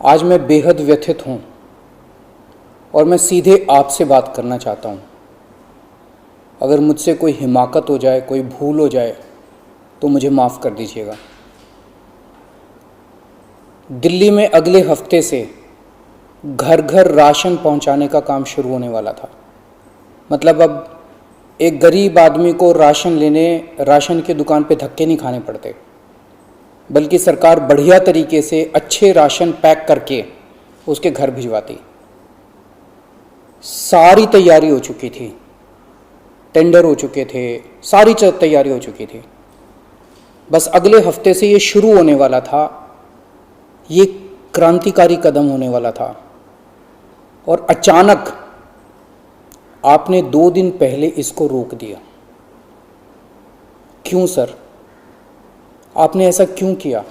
आज मैं बेहद व्यथित हूँ और मैं सीधे आपसे बात करना चाहता हूँ। अगर मुझसे कोई हिमाकत हो जाए, कोई भूल हो जाए तो मुझे माफ़ कर दीजिएगा। दिल्ली में अगले हफ्ते से घर घर राशन पहुँचाने का काम शुरू होने वाला था। मतलब अब एक गरीब आदमी को राशन लेने राशन की दुकान पे धक्के नहीं खाने पड़ते, बल्कि सरकार बढ़िया तरीके से अच्छे राशन पैक करके उसके घर भिजवाती। सारी तैयारी हो चुकी थी, टेंडर हो चुके थे, सारी तैयारी हो चुकी थी। बस अगले हफ्ते से ये शुरू होने वाला था। ये क्रांतिकारी कदम होने वाला था और अचानक आपने 2 दिन पहले इसको रोक दिया। क्यों सर? आपने ऐसा क्यों किया?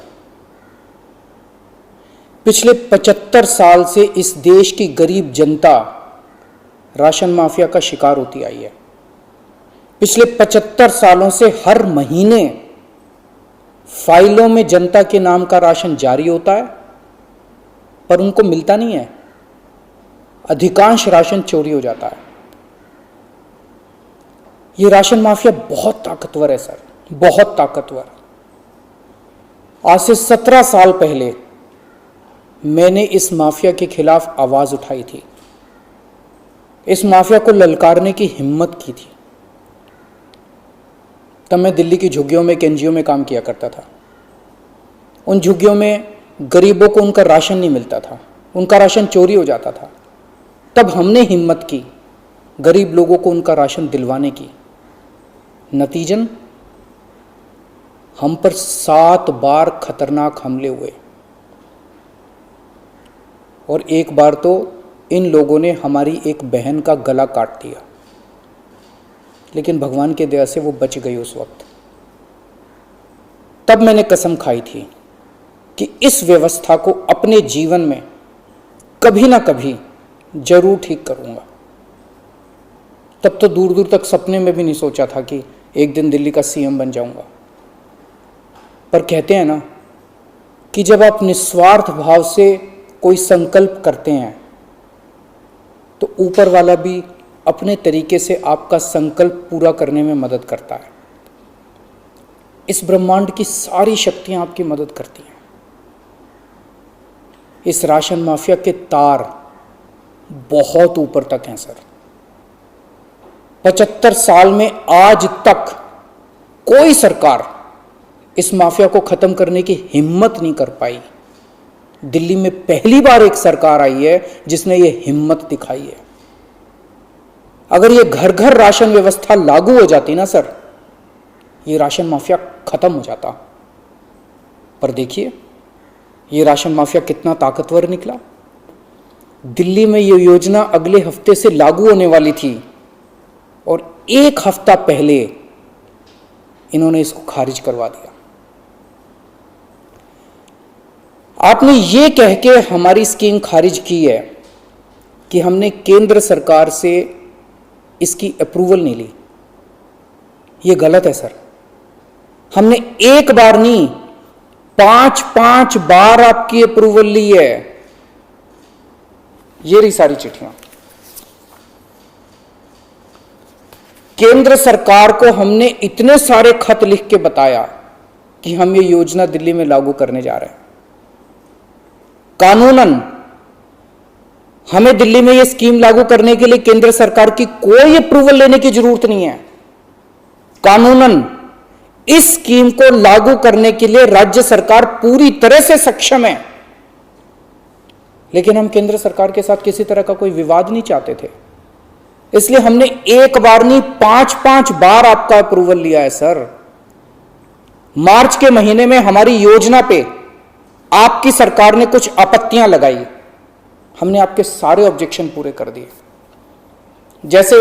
पिछले 75 साल से इस देश की गरीब जनता राशन माफिया का शिकार होती आई है। पिछले 75 सालों से हर महीने फाइलों में जनता के नाम का राशन जारी होता है, पर उनको मिलता नहीं है। अधिकांश राशन चोरी हो जाता है। ये राशन माफिया बहुत ताकतवर है सर, बहुत ताकतवर। आज से 17 साल पहले मैंने इस माफिया के खिलाफ आवाज उठाई थी, इस माफिया को ललकारने की हिम्मत की थी। तब मैं दिल्ली की झुग्गियों में, एक एनजीओ में काम किया करता था। उन झुग्गियों में गरीबों को उनका राशन नहीं मिलता था, उनका राशन चोरी हो जाता था। तब हमने हिम्मत की गरीब लोगों को उनका राशन दिलवाने की। नतीजन हम पर 7 बार खतरनाक हमले हुए और एक बार तो इन लोगों ने हमारी एक बहन का गला काट दिया, लेकिन भगवान की दया से वो बच गई उस वक्त। तब मैंने कसम खाई थी कि इस व्यवस्था को अपने जीवन में कभी ना कभी जरूर ठीक करूंगा। तब तो दूर दूर तक सपने में भी नहीं सोचा था कि एक दिन दिल्ली का सीएम बन जाऊंगा। पर कहते हैं ना कि जब आप निस्वार्थ भाव से कोई संकल्प करते हैं तो ऊपर वाला भी अपने तरीके से आपका संकल्प पूरा करने में मदद करता है। इस ब्रह्मांड की सारी शक्तियां आपकी मदद करती हैं। इस राशन माफिया के तार बहुत ऊपर तक हैं सर। 75 साल में आज तक कोई सरकार इस माफिया को खत्म करने की हिम्मत नहीं कर पाई। दिल्ली में पहली बार एक सरकार आई है जिसने ये हिम्मत दिखाई है। अगर ये घर घर राशन व्यवस्था लागू हो जाती ना सर, ये राशन माफिया खत्म हो जाता। पर देखिए ये राशन माफिया कितना ताकतवर निकला। दिल्ली में ये योजना अगले हफ्ते से लागू होने वाली थी और 1 हफ्ता पहले इन्होंने इसको खारिज करवा दिया। आपने ये कह के हमारी स्कीम खारिज की है कि हमने केंद्र सरकार से इसकी अप्रूवल नहीं ली। ये गलत है सर। हमने एक बार नहीं, 5 बार आपकी अप्रूवल ली है। ये रही सारी चिट्ठियां। केंद्र सरकार को हमने इतने सारे खत लिख के बताया कि हम ये योजना दिल्ली में लागू करने जा रहे हैं। कानूनन हमें दिल्ली में ये स्कीम लागू करने के लिए केंद्र सरकार की कोई अप्रूवल लेने की जरूरत नहीं है। कानूनन इस स्कीम को लागू करने के लिए राज्य सरकार पूरी तरह से सक्षम है। लेकिन हम केंद्र सरकार के साथ किसी तरह का कोई विवाद नहीं चाहते थे, इसलिए हमने एक बार नहीं 5 बार आपका अप्रूवल लिया है सर। मार्च के महीने में हमारी योजना पे आपकी सरकार ने कुछ आपत्तियां लगाई, हमने आपके सारे ऑब्जेक्शन पूरे कर दिए। जैसे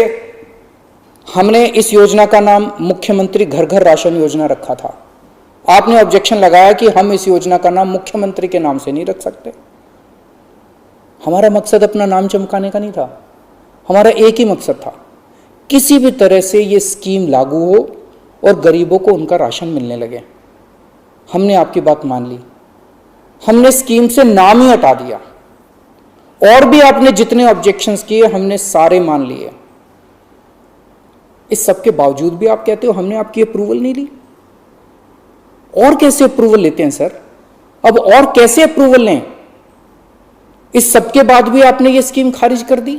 हमने इस योजना का नाम मुख्यमंत्री घर घर राशन योजना रखा था। आपने ऑब्जेक्शन लगाया कि हम इस योजना का नाम मुख्यमंत्री के नाम से नहीं रख सकते। हमारा मकसद अपना नाम चमकाने का नहीं था, हमारा एक ही मकसद था, किसी भी तरह से ये स्कीम लागू हो और गरीबों को उनका राशन मिलने लगे। हमने आपकी बात मान ली। हमने स्कीम से नाम ही हटा दिया। और भी आपने जितने ऑब्जेक्शंस किए हमने सारे मान लिए। इस सब के बावजूद भी आप कहते हो हमने आपकी अप्रूवल नहीं ली। और कैसे अप्रूवल लेते हैं सर? अब और कैसे अप्रूवल लें? इस सब के बाद भी आपने ये स्कीम खारिज कर दी,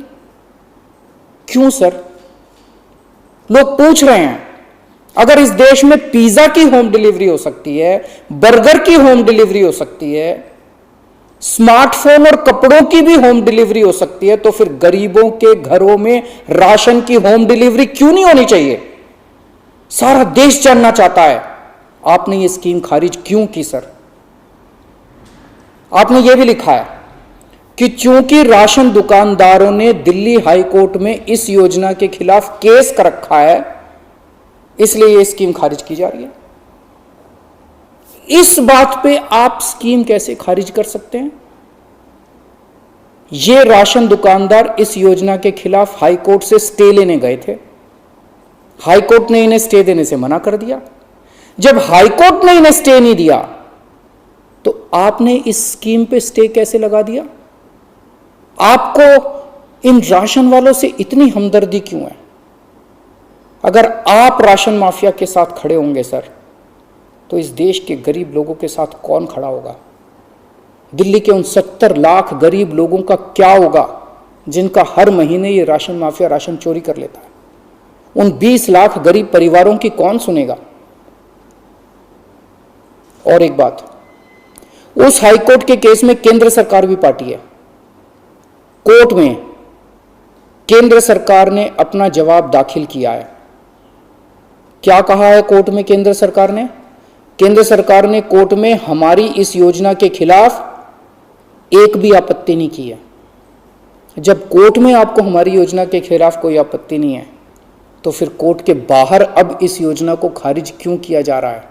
क्यों सर? लोग पूछ रहे हैं, अगर इस देश में पिज्जा की होम डिलीवरी हो सकती है, बर्गर की होम डिलीवरी हो सकती है, स्मार्टफोन और कपड़ों की भी होम डिलीवरी हो सकती है, तो फिर गरीबों के घरों में राशन की होम डिलीवरी क्यों नहीं होनी चाहिए? सारा देश जानना चाहता है आपने ये स्कीम खारिज क्यों की सर? आपने ये भी लिखा है कि चूंकि राशन दुकानदारों ने दिल्ली हाई कोर्ट में इस योजना के खिलाफ केस कर रखा है, इसलिए ये स्कीम खारिज की जा रही है। इस बात पे आप स्कीम कैसे खारिज कर सकते हैं? ये राशन दुकानदार इस योजना के खिलाफ हाई कोर्ट से स्टे लेने गए थे। हाई कोर्ट ने इन्हें स्टे देने से मना कर दिया। जब हाई कोर्ट ने इन्हें स्टे नहीं दिया, तो आपने इस स्कीम पे स्टे कैसे लगा दिया? आपको इन राशन वालों से इतनी हमदर्दी क्यों है? अगर आप राशन माफिया के साथ खड़े होंगे सर, तो इस देश के गरीब लोगों के साथ कौन खड़ा होगा? दिल्ली के उन 70 लाख गरीब लोगों का क्या होगा जिनका हर महीने ये राशन माफिया राशन चोरी कर लेता है? उन 20 लाख गरीब परिवारों की कौन सुनेगा? और एक बात, उस हाईकोर्ट के केस में केंद्र सरकार भी पार्टी है। कोर्ट में केंद्र सरकार ने अपना जवाब दाखिल किया है। क्या कहा है कोर्ट में केंद्र सरकार ने? केंद्र सरकार ने कोर्ट में हमारी इस योजना के खिलाफ एक भी आपत्ति नहीं की है। जब कोर्ट में आपको हमारी योजना के खिलाफ कोई आपत्ति नहीं है, तो फिर कोर्ट के बाहर अब इस योजना को खारिज क्यों किया जा रहा है?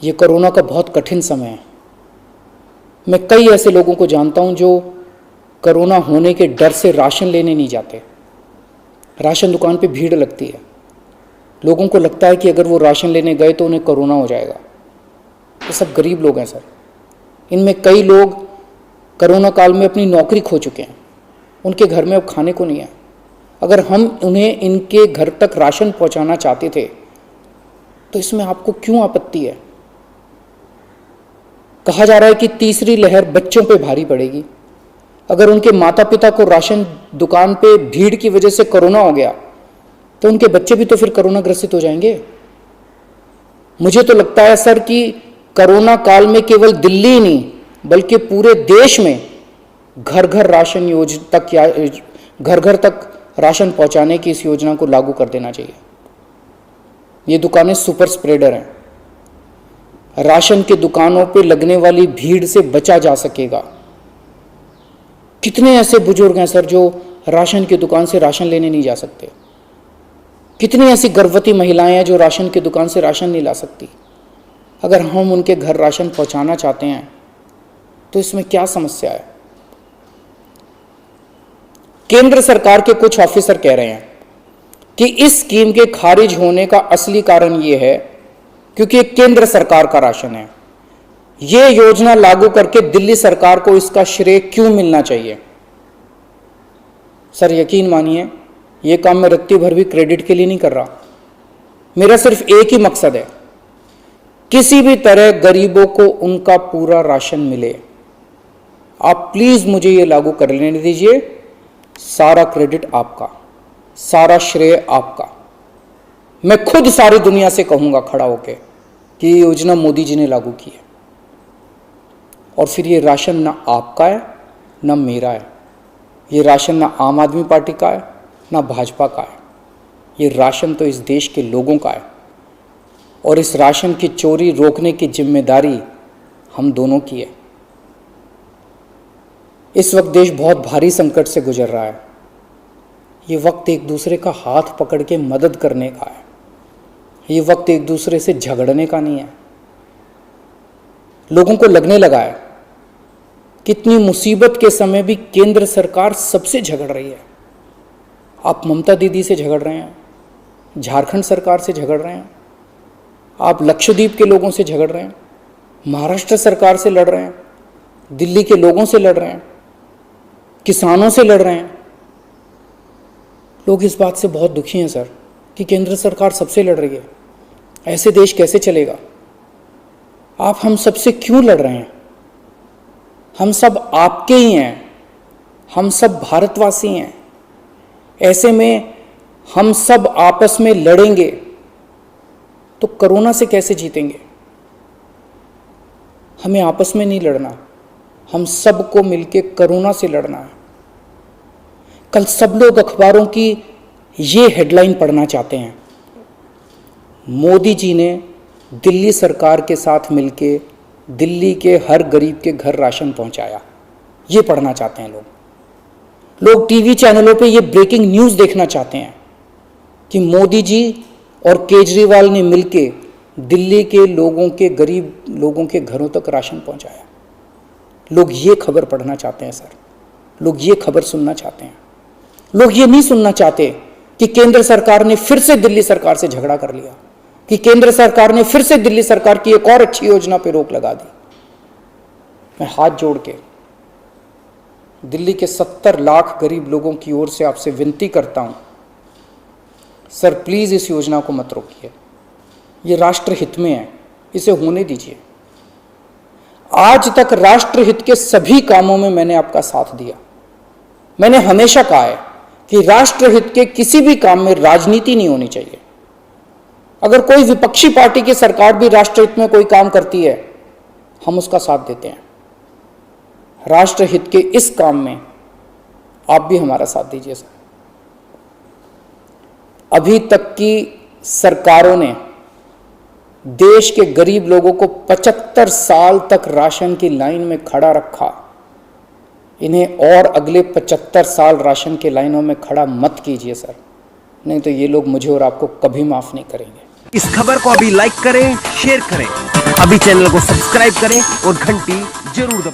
यह कोरोना का बहुत कठिन समय है। मैं कई ऐसे लोगों को जानता हूं जो कोरोना होने के डर से राशन लेने नहीं जाते। राशन दुकान पे भीड़ लगती है। लोगों को लगता है कि अगर वो राशन लेने गए तो उन्हें कोरोना हो जाएगा। ये सब गरीब लोग हैं सर। इनमें कई लोग कोरोना काल में अपनी नौकरी खो चुके हैं। उनके घर में अब खाने को नहीं है। अगर हम उन्हें इनके घर तक राशन पहुंचाना चाहते थे, तो इसमें आपको क्यों आपत्ति है? कहा जा रहा है कि तीसरी लहर बच्चों पे भारी पड़ेगी। अगर उनके माता पिता को राशन दुकान पे भीड़ की वजह से कोरोना हो गया, तो उनके बच्चे भी तो फिर कोरोना ग्रसित हो जाएंगे। मुझे तो लगता है सर कि कोरोना काल में केवल दिल्ली ही नहीं, बल्कि पूरे देश में घर घर राशन योजना तक या घर घर तक राशन पहुंचाने की इस योजना को लागू कर देना चाहिए। ये दुकानें सुपर स्प्रेडर हैं। राशन की दुकानों पे लगने वाली भीड़ से बचा जा सकेगा। कितने ऐसे बुजुर्ग हैं सर जो राशन की दुकान से राशन लेने नहीं जा सकते? कितनी ऐसी गर्भवती महिलाएं हैं जो राशन की दुकान से राशन नहीं ला सकती? अगर हम उनके घर राशन पहुंचाना चाहते हैं, तो इसमें क्या समस्या है? केंद्र सरकार के कुछ ऑफिसर कह रहे हैं कि इस स्कीम के खारिज होने का असली कारण यह है क्योंकि ये केंद्र सरकार का राशन है। यह योजना लागू करके दिल्ली सरकार को इसका श्रेय क्यों मिलना चाहिए? सर यकीन मानिए, यह काम मैं रत्ती भर भी क्रेडिट के लिए नहीं कर रहा। मेरा सिर्फ एक ही मकसद है, किसी भी तरह गरीबों को उनका पूरा राशन मिले। आप प्लीज मुझे यह लागू कर लेने दीजिए। सारा क्रेडिट आपका, सारा श्रेय आपका। मैं खुद सारी दुनिया से कहूंगा खड़ा होकर कि ये योजना मोदी जी ने लागू की है। और फिर ये राशन ना आपका है ना मेरा है। ये राशन ना आम आदमी पार्टी का है ना भाजपा का है। ये राशन तो इस देश के लोगों का है। और इस राशन की चोरी रोकने की जिम्मेदारी हम दोनों की है। इस वक्त देश बहुत भारी संकट से गुजर रहा है। ये वक्त एक दूसरे का हाथ पकड़ के मदद करने का है। ये वक्त एक दूसरे से झगड़ने का नहीं है। लोगों को लगने लगा है कितनी मुसीबत के समय भी केंद्र सरकार सबसे झगड़ रही है। आप ममता दीदी से झगड़ रहे हैं, झारखंड सरकार से झगड़ रहे हैं, आप लक्षद्वीप के लोगों से झगड़ रहे हैं, महाराष्ट्र सरकार से लड़ रहे हैं, दिल्ली के लोगों से लड़ रहे हैं, किसानों से लड़ रहे हैं। लोग इस बात से बहुत दुखी हैं सर कि केंद्र सरकार सबसे लड़ रही है। ऐसे देश कैसे चलेगा? आप हम सबसे क्यों लड़ रहे हैं? हम सब आपके ही हैं, हम सब भारतवासी हैं। ऐसे में हम सब आपस में लड़ेंगे तो कोरोना से कैसे जीतेंगे? हमें आपस में नहीं लड़ना, हम सबको मिलके कोरोना से लड़ना है। कल सब लोग अखबारों की ये हेडलाइन पढ़ना चाहते हैं, मोदी जी ने दिल्ली सरकार के साथ मिलके दिल्ली के हर गरीब के घर राशन पहुंचाया। ये पढ़ना चाहते हैं लोग टीवी चैनलों पे ये ब्रेकिंग न्यूज़ देखना चाहते हैं कि मोदी जी और केजरीवाल ने मिलके दिल्ली के लोगों के, गरीब लोगों के घरों तक राशन पहुंचाया। लोग ये खबर पढ़ना चाहते हैं सर, लोग ये खबर सुनना चाहते हैं। लोग ये नहीं सुनना चाहते कि केंद्र सरकार ने फिर से दिल्ली सरकार से झगड़ा कर लिया, कि केंद्र सरकार ने फिर से दिल्ली सरकार की एक और अच्छी योजना पर रोक लगा दी। मैं हाथ जोड़ के दिल्ली के 70 लाख गरीब लोगों की ओर से आपसे विनती करता हूं, सर प्लीज इस योजना को मत रोकिए, ये राष्ट्र हित में है, इसे होने दीजिए। आज तक राष्ट्र हित के सभी कामों में मैंने आपका साथ दिया। मैंने हमेशा कहा है कि राष्ट्र हित के किसी भी काम में राजनीति नहीं होनी चाहिए। अगर कोई विपक्षी पार्टी की सरकार भी राष्ट्र हित में कोई काम करती है, हम उसका साथ देते हैं। राष्ट्र हित के इस काम में आप भी हमारा साथ दीजिए सर। अभी तक की सरकारों ने देश के गरीब लोगों को 75 साल तक राशन की लाइन में खड़ा रखा। इन्हें और अगले 75 साल राशन की लाइनों में खड़ा मत कीजिए सर, नहीं तो ये लोग मुझे और आपको कभी माफ नहीं करेंगे। इस खबर को अभी लाइक करें, शेयर करें, अभी चैनल को सब्सक्राइब करें और घंटी जरूर दबाएं।